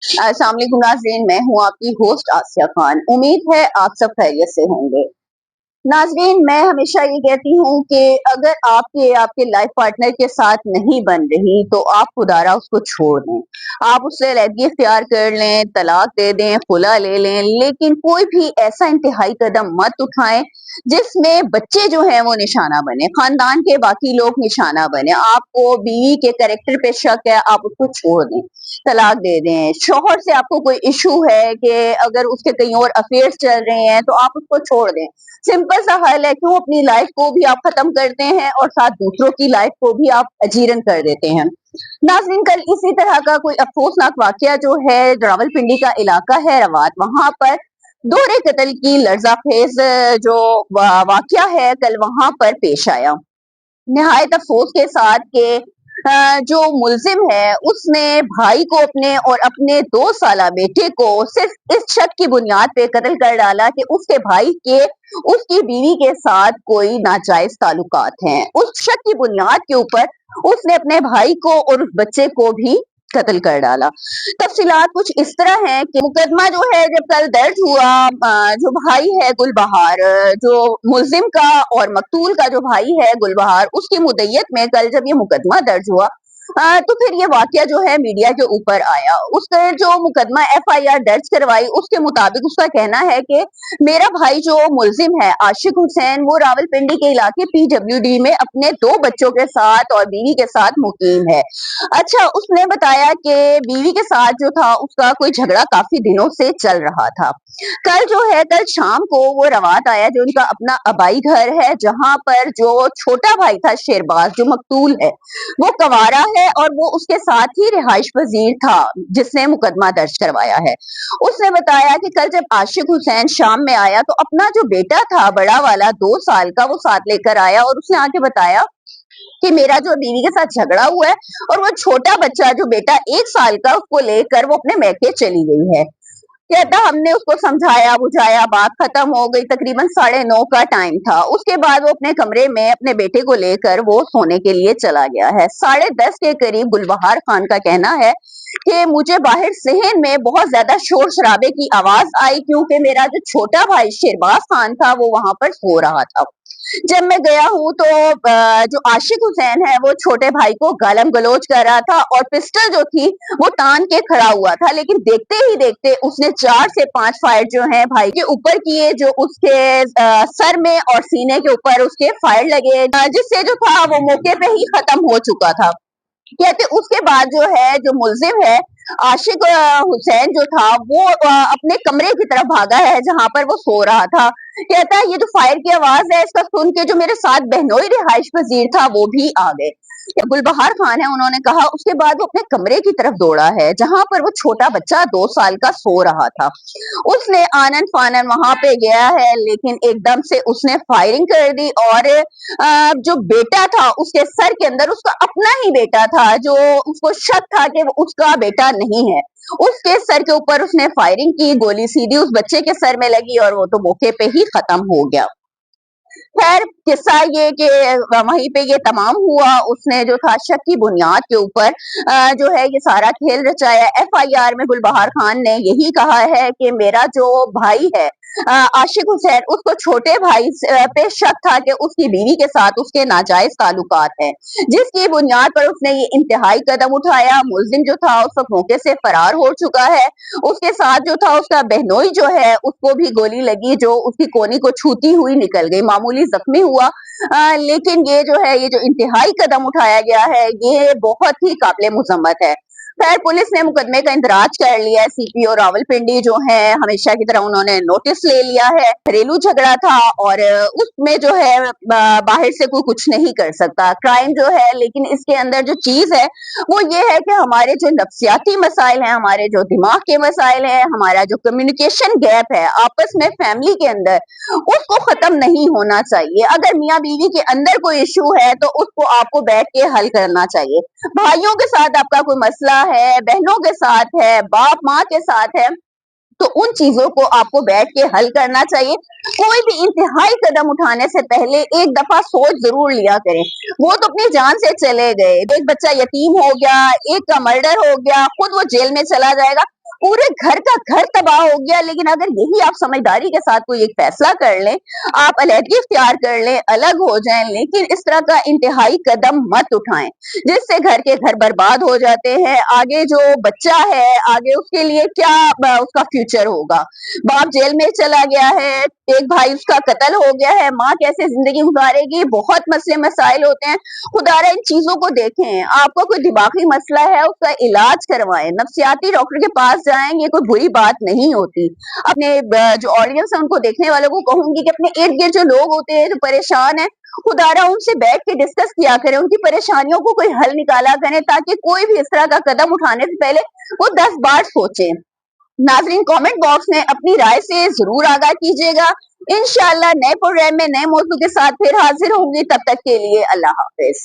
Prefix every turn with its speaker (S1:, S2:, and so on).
S1: अस्सलाम वालेकुम नाज़रीन, मैं हूँ आपकी होस्ट आसिया खान। उम्मीद है आप सब खैरियत से होंगे। नाज़रीन, मैं हमेशा ये कहती हूँ कि अगर आपके लाइफ पार्टनर के साथ नहीं बन रही तो आप खुदारा उसको छोड़ दें। आप उससे अलहदगी इख्तियार कर लें, तलाक दे दें, खुला ले लें, लेकिन कोई भी ऐसा इंतहाई कदम मत उठाएं जिसमें बच्चे जो हैं वो निशाना बने, खानदान के बाकी लोग निशाना बने। आपको बीवी के कैरेक्टर पे शक है, आप उसको छोड़ दें, तलाक दे दें। शौहर से आपको कोई इशू है कि अगर उसके कहीं और अफेयर्स चल रहे हैं तो आप उसको छोड़ दें। सिंपल सा हल है, क्यों अपनी लाइफ को भी आप खत्म करते हैं और साथ दूसरों की लाइफ को भी आप अजीरन कर देते हैं। नाज़रीन, कल इसी तरह का कोई अफसोसनाक वाकया जो है रावलपिंडी का इलाका है रवात, वहां पर दोहरे कत्ल की लर्जाखेज जो वाकया है कल वहां पर पेश आया। निहायत अफसोस के साथ के जो मुलजिम है उसने भाई को अपने और अपने 2 साला बेटे को सिर्फ इस शक की बुनियाद पे कत्ल कर डाला कि उसके भाई के उसकी बीवी के साथ कोई नाजायज ताल्लुकात हैं। उस शक की बुनियाद के ऊपर उसने अपने भाई को और उस बच्चे को भी कत्ल कर डाला। तफसीलात कुछ इस तरह है कि मुकदमा जो है जब कल दर्ज हुआ, जो भाई है गुलबहार, जो मुलजिम का और मकतूल का जो भाई है गुलबहार, उसकी मुद्दत में कल जब ये मुकदमा दर्ज हुआ तो फिर ये वाकया जो है मीडिया के ऊपर आया। उसने जो मुकदमा FIR दर्ज करवाई उसके मुताबिक उसका कहना है कि मेरा भाई जो मुलजिम है आशिक हुसैन, वो रावलपिंडी के इलाके PWD में अपने 2 बच्चों के साथ और बीवी के साथ मुकीम है। अच्छा, उसने बताया कि बीवी के साथ जो था उसका कोई झगड़ा काफी दिनों से चल रहा था। कल शाम को वो रवात आया, जो उनका अपना आबाई घर है, जहां पर जो छोटा भाई था शेरबाज, जो मकतूल है, वो कवारा है और वो उसके साथ ही रिहाइश पजीर था जिसने मुकदमा दर्ज करवाया है। उसने बताया कि कल जब आशिक हुसैन शाम में आया तो अपना जो बेटा था बड़ा वाला 2 साल का, वो साथ लेकर आया और उसने आके बताया कि मेरा जो बीवी के साथ झगड़ा हुआ है और वो छोटा बच्चा जो बेटा 1 साल का, उसको लेकर वो अपने मैके चली गई है। कहता हमने उसको समझाया बुझाया, बात खत्म हो गई। तकरीबन 9:30 का टाइम था। उसके बाद वो अपने कमरे में अपने बेटे को लेकर वो सोने के लिए चला गया है। 10:30 के करीब गुलबहार खान का कहना है कि मुझे बाहर सहन में बहुत ज्यादा शोर शराबे की आवाज आई, क्योंकि मेरा जो छोटा भाई शेरबाज खान था वो वहां पर सो रहा था। जब मैं गया हूँ तो जो आशिक हुसैन है वो छोटे भाई को गालम गलोच कर रहा था और पिस्टल जो थी वो तान के खड़ा हुआ था, लेकिन देखते ही देखते उसने 4 से 5 फायर जो है भाई के ऊपर किए, जो उसके सर में और सीने के ऊपर उसके फायर लगे, जिससे जो था वो मौके पे ही खत्म हो चुका था। कहते उसके बाद जो है जो मुलजिम है आशिक हुसैन जो था वो अपने कमरे की तरफ भागा है जहां पर वो सो रहा था। कहता है ये जो फायर की आवाज है इसका सुन के जो मेरे साथ बहनोई रिहाइश पजीर था वो भी आ गए। गुलबहार खान है, उन्होंने कहा उसके बाद वो अपने कमरे की तरफ दौड़ा है जहां पर वो छोटा बच्चा 2 साल का सो रहा था। उसने आनन फानन वहां पे गया है, लेकिन एकदम से उसने फायरिंग कर दी और जो बेटा था उसके सर के अंदर, उसका अपना ही बेटा था जो उसको शक था कि वो उसका बेटा नहीं है, उसके सर के ऊपर उसने फायरिंग की। गोली सीधी उस बच्चे के सर में लगी और वो तो मौके पे ही खत्म हो गया। खैर, किस्सा ये कि वहीं पे ये तमाम हुआ। उसने जो था शक की बुनियाद के ऊपर जो है ये सारा खेल रचाया। FIR में गुलबहार खान ने यही कहा है कि मेरा जो भाई है आशिक हुसैन, उसको छोटे भाई पे शक था कि उसकी बीवी के साथ उसके नाजायज ताल्लुकात हैं, जिसकी बुनियाद पर उसने ये इंतहाई कदम उठाया। मुलजिम जो था उस वक्त मौके से फरार हो चुका है। उसके साथ जो था उसका बहनोई जो है उसको भी गोली लगी, जो उसकी कोनी को छूती हुई निकल गई, मामूली जख्मी हुआ। लेकिन ये जो है ये जो इंतहाई कदम उठाया गया है ये बहुत ही काबिल मुजम्मत है। खैर, पुलिस ने मुकदमे का इंदराज कर लिया है। CPO रावलपिंडी जो है हमेशा की तरह उन्होंने नोटिस ले लिया है। घरेलू झगड़ा था और उसमें जो है बाहर से कोई कुछ नहीं कर सकता, क्राइम जो है, लेकिन इसके अंदर जो चीज है वो ये है कि हमारे जो नफ्सियाती मसाइल हैं, हमारे जो दिमाग के मसाइल हैं, हमारा जो कम्युनिकेशन गैप है आपस में फैमिली के अंदर, उसको खत्म नहीं होना चाहिए। अगर मियाँ बीवी के अंदर कोई इशू है तो उसको आपको बैठ के हल करना चाहिए। भाइयों के साथ आपका कोई मसला है, बहनों के साथ है, बाप माँ के साथ है, तो उन चीजों को आपको बैठ के हल करना चाहिए। कोई भी इंतहाई कदम उठाने से पहले एक दफा सोच जरूर लिया करें। वो तो अपनी जान से चले गए, एक बच्चा यतीम हो गया, एक का मर्डर हो गया, खुद वो जेल में चला जाएगा, पूरे घर का घर तबाह हो गया। लेकिन अगर यही आप समझदारी के साथ कोई एक फैसला कर लें, आप अलहदगी इख्तियार कर लें, अलग हो जाएं, लेकिन इस तरह का इंतहाई कदम मत उठाएं जिससे घर के घर बर्बाद हो जाते हैं। आगे जो बच्चा है, आगे उसके लिए क्या उसका फ्यूचर होगा। बाप जेल में चला गया है, एक भाई उसका कत्ल हो गया है, माँ कैसे जिंदगी गुजारेगी, बहुत मसले मसाइल होते हैं। खुदारा इन चीजों को देखें। आपको कोई दिमागी मसला है, उसका इलाज करवाएं, नफ्सियाती डॉक्टर के पास जाएं, ये कोई बुरी बात नहीं होती। अपने जो ऑडियंस है उनको देखने वालों को कहूंगी कि अपने इर्द गिर्द जो लोग होते हैं जो परेशान है, खुदारा उनसे बैठ के डिस्कस किया करें, उनकी परेशानियों को कोई हल निकाला करें, ताकि कोई भी इस तरह का कदम उठाने से पहले वो 10 बार सोचे। नाजरीन, कमेंट बॉक्स में अपनी राय से जरूर आगाह कीजिएगा। इंशाल्लाह नए प्रोग्राम में नए मौजू के साथ फिर हाजिर होंगी। तब तक के लिए अल्लाह हाफिज।